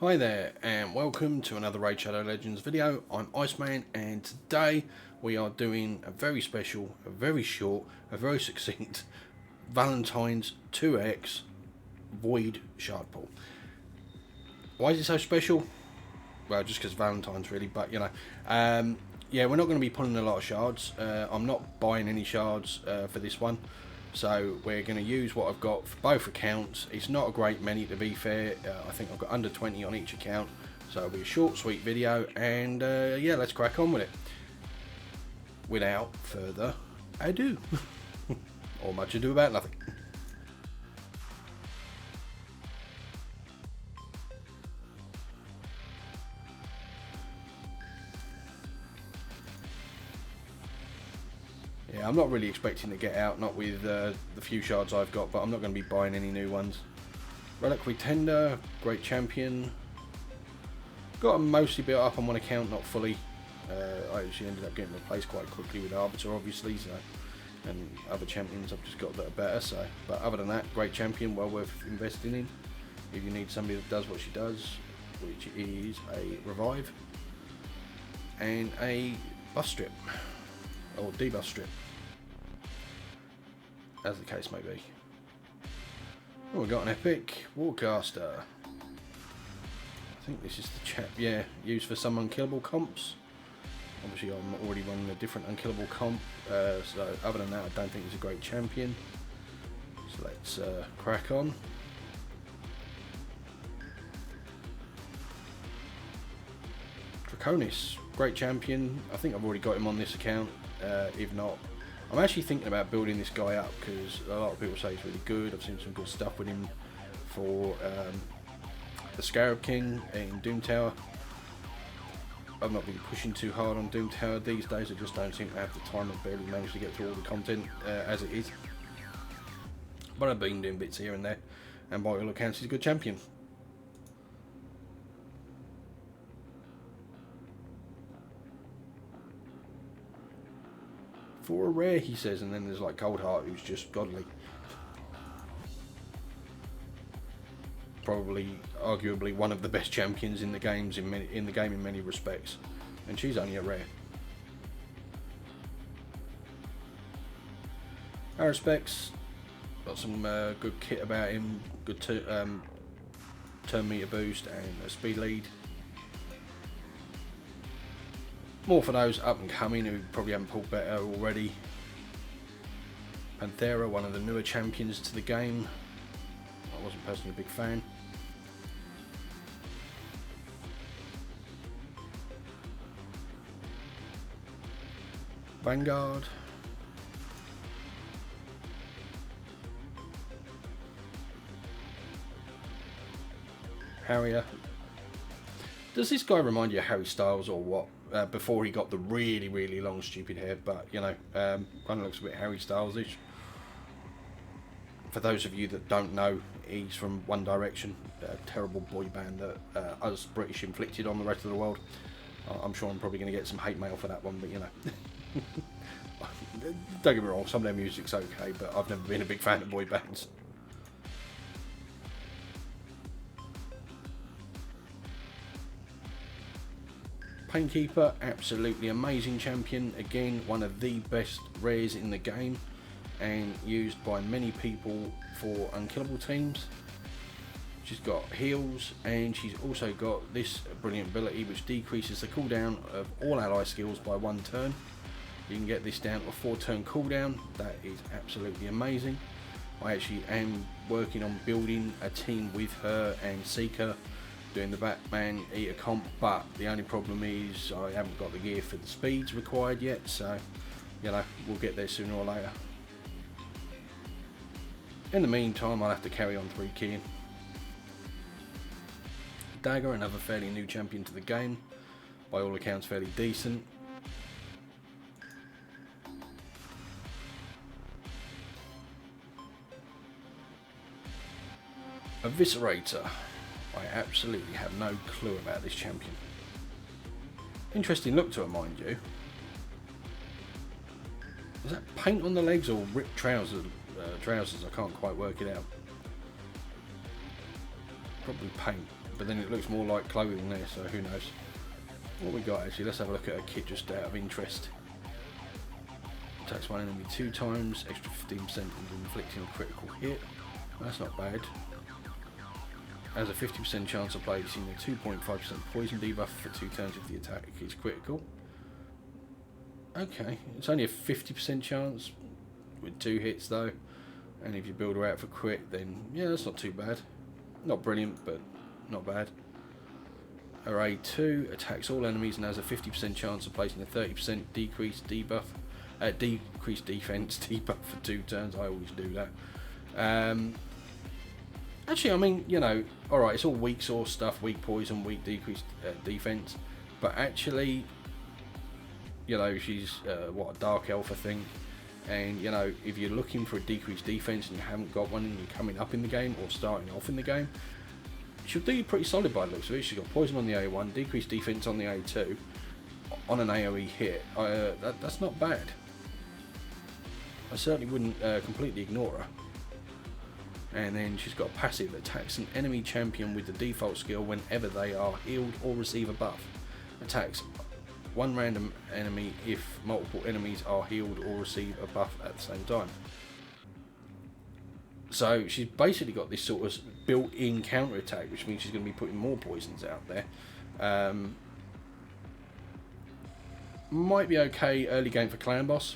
Hi there and welcome to another Raid Shadow Legends video. I'm IceMan and today we are doing a very special, a very short, a very succinct Valentines 2x Void Shard Pool. Why is it so special? Well, just because Valentine's really, but you know. Yeah, we're not going to be pulling a lot of shards. I'm not buying any shards for this one. So we're going to use what I've got for both accounts. It's not a great many, to be fair. I think I've got under 20 on each account. So it'll be a short, sweet video. And yeah, let's crack on with it. Without further ado. Or much ado about nothing. Yeah, I'm not really expecting to get out, not with the few shards I've got, but I'm not going to be buying any new ones. Reliquary Tender, great champion. Got them mostly built up on one account, not fully. I actually ended up getting replaced quite quickly with Arbiter, obviously, so, and other champions I've just got that are better. So, but other than that, great champion, well worth investing in. If you need somebody that does what she does, which is a revive and a buff strip or debuff strip, as the case may be. Oh, we've got an epic Warcaster. I think this is the chap, yeah, used for some unkillable comps. Obviously I'm already running a different unkillable comp, so other than that I don't think he's a great champion. So let's crack on. Draconis, great champion. I think I've already got him on this account. If not, I'm actually thinking about building this guy up because a lot of people say he's really good. I've seen some good stuff with him for the Scarab King in Doom Tower. I've not been pushing too hard on Doom Tower these days. I just don't seem to have the time. I barely managed to get through all the content as it is. But I've been doing bits here and there, and by all accounts he's a good champion. For a rare, he says, and then there's like Coldheart, who's just godly. Probably, arguably, one of the best champions in the games in many respects, and she's only a rare. Aerospec's got some good kit about him, good turn meter boost and a speed lead. More for those up and coming who probably haven't pulled better already. Panthera, one of the newer champions to the game. I wasn't personally a big fan. Vanguard. Harrier. Does this guy remind you of Harry Styles or what? Before he got the really long stupid hair, but you know, kind of looks a bit Harry Styles-ish. For those of you that don't know, he's from One Direction, a terrible boy band that us British inflicted on the rest of the world. I'm sure I'm probably going to get some hate mail for that one, but you know. Don't get me wrong, some of their music's okay, but I've never been a big fan of boy bands. Painkeeper, absolutely amazing champion. Again, one of the best rares in the game and used by many people for unkillable teams. She's got heals and she's also got this brilliant ability which decreases the cooldown of all ally skills by 1 turn. You can get this down to a 4-turn cooldown. That is absolutely amazing. I actually am working on building a team with her and Seeker, doing the Batman Eater comp, but the only problem is I haven't got the gear for the speeds required yet, so you know, we'll get there sooner or later. In the meantime, I'll have to carry on 3-keying. Dagger, another fairly new champion to the game, by all accounts fairly decent. Eviscerator. I absolutely have no clue about this champion. Interesting look to her, mind you. Is that paint on the legs or ripped trousers? I can't quite work it out. Probably paint, but then it looks more like clothing there, so who knows. What we got actually, let's have a look at a kit just out of interest. Attacks one enemy 2 times, extra 15% in inflicting a critical hit. That's not bad. Has a 50% chance of placing a 2.5% poison debuff for 2 turns if the attack is critical. Okay, it's only a 50% chance with 2 hits though, and if you build her out for crit, then yeah, that's not too bad. Not brilliant, but not bad. Array 2 attacks all enemies and has a 50% chance of placing a 30% decreased defense debuff for 2 turns. I always do that. Actually, I mean, you know, alright, it's all weak source stuff, weak poison, weak decreased defense, but actually, you know, she's what, a dark elf, I think, and you know, if you're looking for a decreased defense and you haven't got one and you're coming up in the game or starting off in the game, she'll do you pretty solid by the looks of it. She's got poison on the A1, decreased defense on the A2, on an AoE hit. That's not bad. I certainly wouldn't completely ignore her. And then she's got a passive that attacks an enemy champion with the default skill whenever they are healed or receive a buff. Attacks one random enemy if multiple enemies are healed or receive a buff at the same time. So she's basically got this sort of built-in counter attack, which means she's going to be putting more poisons out there. Might be okay early game for clan boss.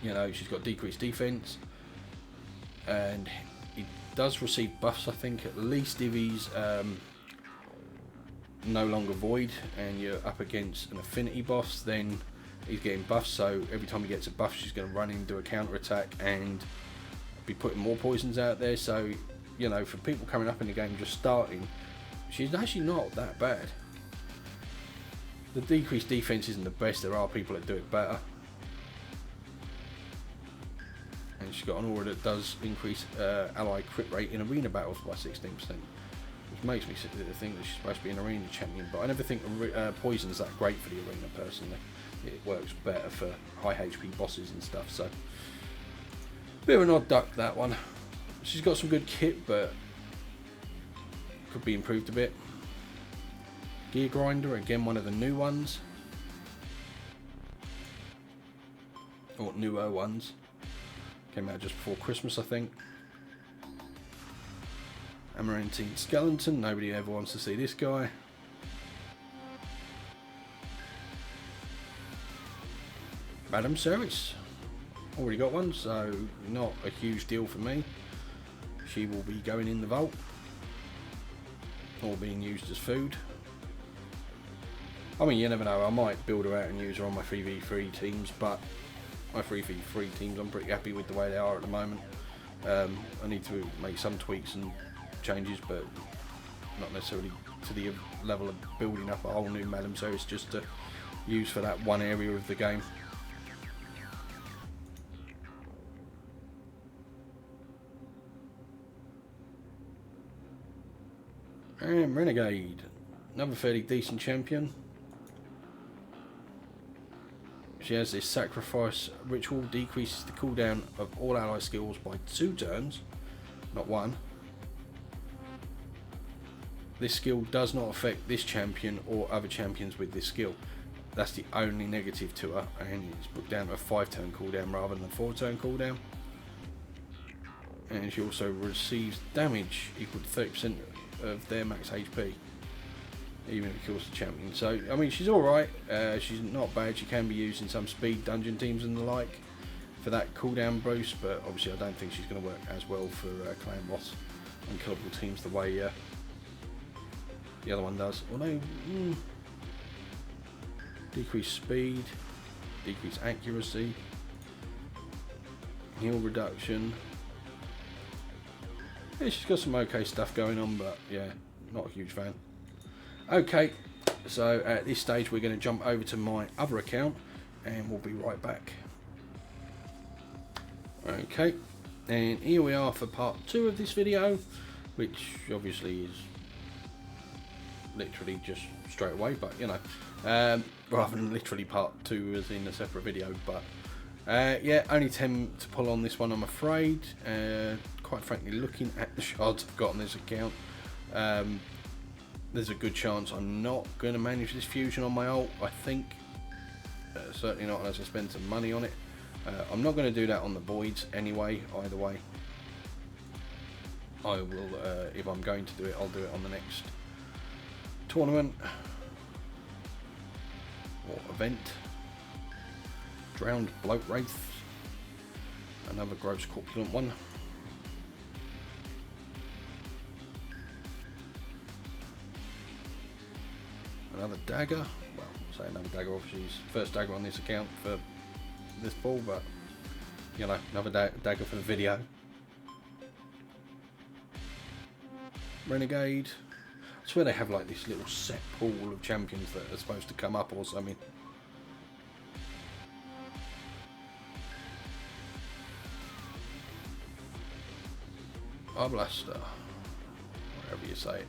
You know, she's got decreased defense, and he does receive buffs, I think, at least if he's no longer void and you're up against an affinity boss, then he's getting buffs. So every time he gets a buff, she's going to run in, do a counter attack and be putting more poisons out there. So, you know, for people coming up in the game just starting, she's actually not that bad. The decreased defense isn't the best, there are people that do it better. And she's got an aura that does increase ally crit rate in arena battles by 16%, which makes me think that she's supposed to be an arena champion, but I never think poison is that great for the arena personally. It works better for high HP bosses and stuff, so bit of an odd duck, that one. She's got some good kit, but could be improved a bit. Gear Grinder, again one of the new ones, or newer ones. Came out just before Christmas, I think. Amarantine Skeleton, nobody ever wants to see this guy. Madam Service, already got one, so not a huge deal for me. She will be going in the vault, or being used as food. I mean, you never know, I might build her out and use her on my 3v3 teams, but my 3v3 teams, I'm pretty happy with the way they are at the moment. I need to make some tweaks and changes, but not necessarily to the level of building up a whole new Madam Service just to use for that one area of the game. And Renegade, another fairly decent champion. She has this sacrifice ritual, decreases the cooldown of all ally skills by 2 turns, not 1. This skill does not affect this champion or other champions with this skill. That's the only negative to her, and it's put down to a 5-turn cooldown rather than a 4-turn cooldown. And she also receives damage equal to 30% of their max HP, even if it kills the champion. So, I mean, she's alright, she's not bad. She can be used in some speed dungeon teams and the like for that cooldown boost, but obviously I don't think she's going to work as well for clan boss and killable teams the way the other one does. Although, decreased speed, decreased accuracy, heal reduction. Yeah, she's got some okay stuff going on, but yeah, not a huge fan. Okay, so at this stage we're going to jump over to my other account and we'll be right back. Okay, and here we are for part 2 of this video, which obviously is literally just straight away, but you know, rather than literally part 2 as in a separate video. But yeah, only 10 to pull on this one, I'm afraid. Quite quite frankly, looking at the shards I've got on this account, there's a good chance I'm not going to manage this fusion on my ult, I think. Certainly not unless I spend some money on it. I'm not going to do that on the voids anyway, either way. I will, if I'm going to do it, I'll do it on the next tournament or event. Drowned Bloat Wraith, another gross corpulent one. Another dagger, well, say another dagger, obviously it's first dagger on this account for this ball, but you know, another dagger for the video. Renegade. I swear they have like this little set pool of champions that are supposed to come up or something. Blaster, whatever you say it.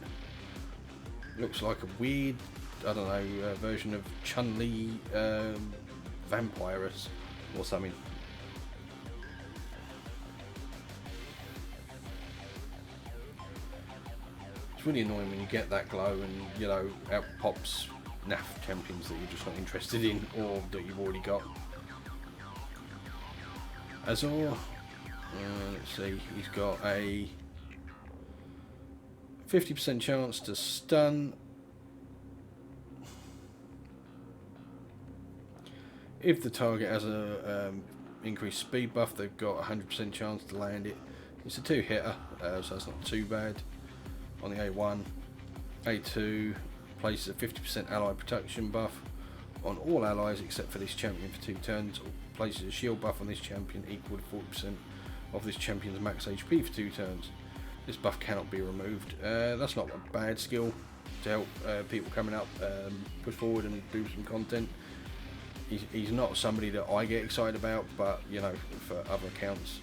Looks like a weird, I don't know, version of Chun-Li Vampirus or something. It's really annoying when you get that glow and, you know, out pops naff champions that you're just not interested in or that you've already got. Azor, let's see, he's got a 50% chance to stun. If the target has a increased speed buff, they've got a 100% chance to land it. It's a 2-hitter, so that's not too bad. On the A1, A2 places a 50% ally protection buff on all allies except for this champion for 2 turns, or places a shield buff on this champion equal to 40% of this champion's max HP for 2 turns. This buff cannot be removed. That's not a bad skill to help people coming up push forward and do some content. He's not somebody that I get excited about, but you know, for other accounts,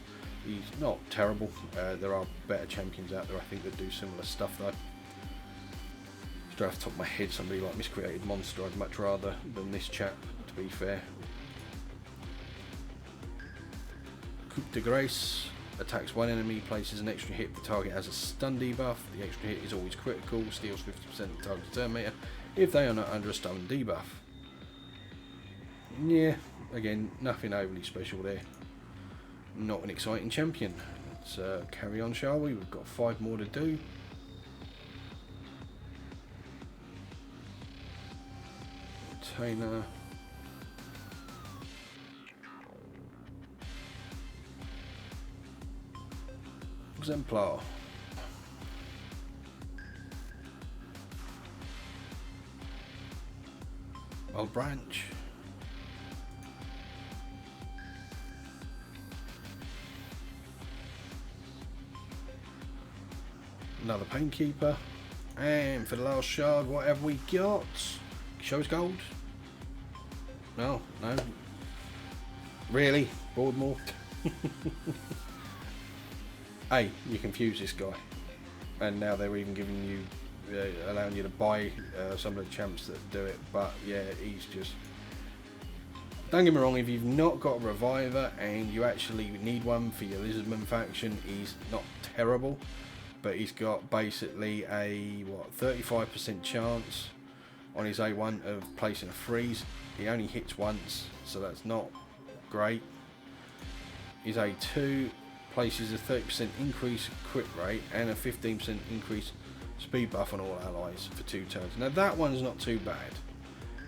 he's not terrible. There are better champions out there, I think, that do similar stuff though. Straight off the top of my head, somebody like Miscreated Monster I'd much rather than this chap, to be fair. Coup de Grace. Attacks one enemy, places an extra hit, the target has a stun debuff. The extra hit is always critical, steals 50% of the target's turn meter if they are not under a stun debuff. Yeah, again, nothing overly special there. Not an exciting champion. Let's carry on, shall we? We've got 5 more to do. Retainer. Exemplar. Wild Branch. Another Painkeeper. And for the last shard, what have we got? Show's gold? No, no. Really? Boardmore? Hey, you confuse this guy, and now they're even giving you, allowing you to buy some of the champs that do it. But yeah, he's just. Don't get me wrong. If you've not got a reviver and you actually need one for your Lizardman faction, he's not terrible, but he's got basically a 35% chance on his A1 of placing a freeze. He only hits once, so that's not great. His A2 places a 30% increase crit rate and a 15% increase speed buff on all allies for 2 turns. Now that one's not too bad.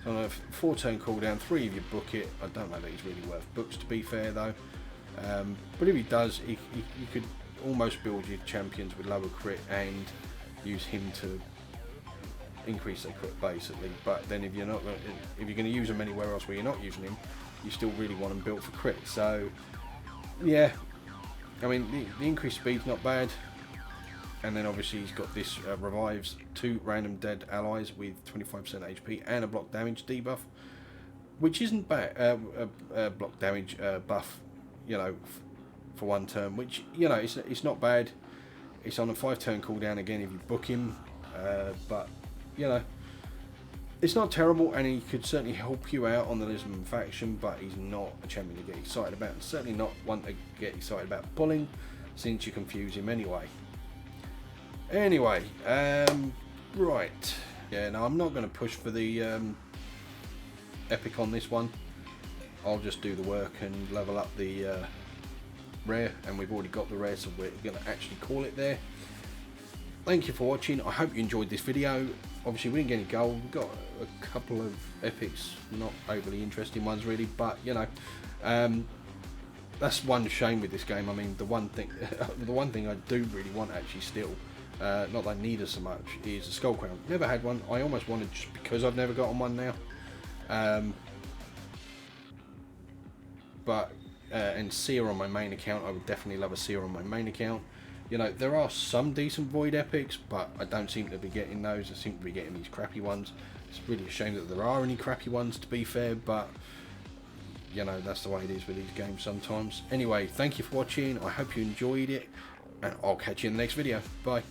So on a 4-turn cooldown, 3 of you book it. I don't know that he's really worth books, to be fair though. But if he does, you could almost build your champions with lower crit and use him to increase their crit basically. But then if you're going to use him anywhere else where you're not using him, you still really want him built for crit. So yeah. I mean, the increased speed's not bad, and then obviously he's got this revives 2 random dead allies with 25% HP and a block damage debuff, which isn't bad. Block damage buff, you know, for 1 turn, which, you know, it's not bad. It's on a 5-turn cooldown again if you book him, but you know, it's not terrible, and he could certainly help you out on the Lizardman faction, but he's not a champion to get excited about, and certainly not one to get excited about pulling. since you confuse him anyway. Anyway, right. Yeah, no, I'm not going to push for the epic on this one. I'll just do the work and level up the rare, and we've already got the rare, so we're going to actually call it there. Thank you for watching. I hope you enjoyed this video. Obviously we didn't get any gold, we got a couple of epics, not overly interesting ones really, but you know, that's one shame with this game. I mean, the one thing I do really want actually still, not that I need it so much, is a skull crown. Never had one. I almost wanted, just because I've never gotten one now. And seer on my main account, I would definitely love a seer on my main account. You know, there are some decent void epics, but I don't seem to be getting those. I seem to be getting these crappy ones. It's really a shame that there are any crappy ones, to be fair, but you know, that's the way it is with these games sometimes. Anyway, thank you for watching. I hope you enjoyed it, and I'll catch you in the next video. Bye.